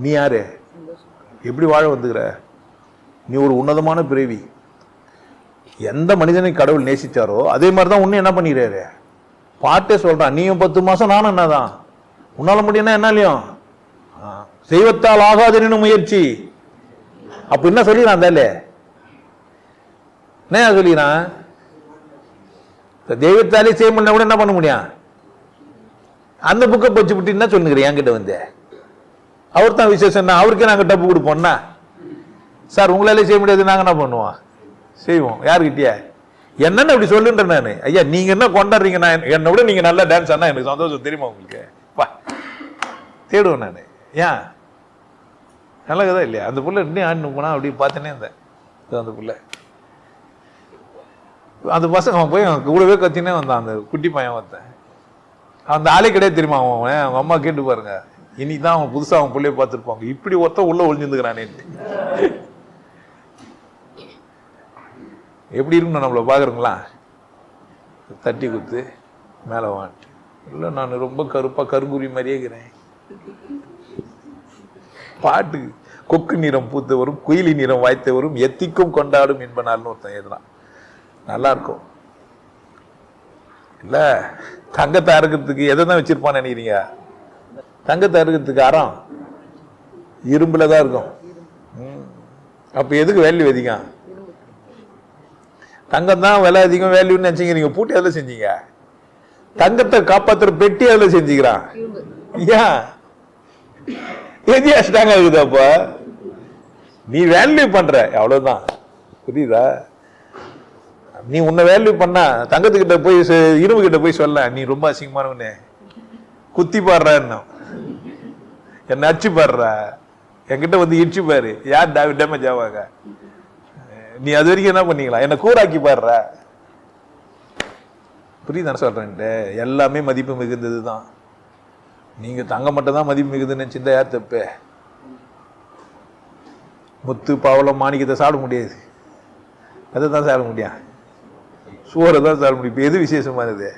நீ யாரு? எப்படி வாழ வந்துக்கிற? நீ ஒரு உன்னதமான பிறவி. எந்த மனிதனை கடவுள் நேசிச்சாரோ அதே மாதிரி தான் உன்னை என்ன பண்ணிடுறாரு. பாட்டே சொல்றான், நீயும் 10 மாசம் நானும் என்னதான். உன்னால முடியும்னா என்னாலையும் செய்வத்தால் ஆகாதுன்னு முயற்சி. அப்ப என்ன சொல்லிடுறான் தாலே, என்ன சொல்லிடுறான்? தெய்வத்தாலே செய்ய முடியா கூட என்ன பண்ண முடியும்? அந்த புக்கை பச்சு விட்டு என்ன சொல்லுங்கிறேன் என்கிட்ட வந்து. அவர் தான் விசேஷம், அவருக்கே நாங்கள் டப்பு கொடுப்போம்னா, சார் உங்களாலே செய்ய முடியாது, நாங்கள் என்ன பண்ணுவோம்? செய்வோம். யாருக்கிட்டே என்னன்னு அப்படி சொல்லுன்ற நான். ஐயா நீங்க என்ன கொண்டாடுறீங்க? நான் என்னை விட நீங்க நல்லா டான்ஸ் ஆனா எனக்கு சந்தோஷம் தெரியுமா உங்களுக்கு? தேடுவேன் நான். ஏன் நல்ல கதை இல்லையா? அந்த புள்ள இன்னும் ஆடினு போனா அப்படி பார்த்தேனே இருந்தேன். அந்த புள்ள அந்த பசங்க அவன் போய் அவன் கூடவே கத்தினே வந்தான். அந்த குட்டி பையன் வந்தேன். அந்த ஆளே கிடையாது தெரியுமா அவன். அவங்க அம்மா கேட்டு பாருங்க, இன்னைக்கு அவன் புதுசா அவன் பிள்ளைய பார்த்துருப்பாங்க. இப்படி ஒருத்தன் உள்ள ஒளிஞ்சிருந்துக்கிறானே. எப்படி இருக்குன்னு நம்மளை பார்க்குறங்களா? தட்டி குத்து மேலே வான்ட்டு. இல்லை நான் ரொம்ப கருப்பாக கருங்குருவி மாதிரியே இருக்கிறேன். பாட்டு கொக்கு நிறம் பூத்து வரும், குயிலி நிறம் வாய்த்து வரும், எத்திக்கும் கொண்டாடும் என்பனால்னு ஒருத்தன் எழுதுறான். நல்லா இருக்கும் இல்லை? தங்கத்தை அறுக்கிறதுக்கு எதை தான் வச்சிருப்பான்னு நினைக்கிறீங்க? தங்கத்தை அறுக்கிறதுக்கு அறம் இரும்புல தான் இருக்கும். அப்போ எதுக்கு வேல்யூ அதிகம்? தங்கம் தான் விலை அதிகம் வேல்யூன்னு நினைச்சிக்கிறீங்க. பூட்டி அதில் செஞ்சீங்க. தங்கத்தை காப்பாற்றுற பெட்டி அதில் செஞ்சுக்கிறான். ஏன் எதியாச்சிட்டாங்க இருக்குது? அப்ப நீ வேல்யூ பண்ற அவ்வளவுதான். புரியுதா? நீ உன்னை வேல்யூ பண்ணா தங்கத்துக்கிட்ட போய் இரும்பு கிட்ட போய் சொல்ல, நீ ரொம்ப அசிங்கமானவனே, குத்தி பாடுற, என்ன அடிச்சு பாடுற, என்கிட்ட வந்து இடிச்சு பாரு, யார் டேமேஜ் ஆவாங்க? நீ அது வரைக்கும் என்ன பண்ணீங்களா? என்ன கூறாக்கி பாடுற. புரியுதான சொல்றேன்? எல்லாமே மதிப்பு மிகுந்தது தான். நீங்க தங்க மட்டும் தான் மதிப்பு மிகுதுன்னு நினைச்சிருந்தா யார் தப்பு? முத்து பவளம் மாணிக்கத்தை சாப்பிட முடியாது, அதை தான் சாப்பிட முடியும். சோறை தான் சாப்பிட முடியும். இப்போ எது விசேஷமானது?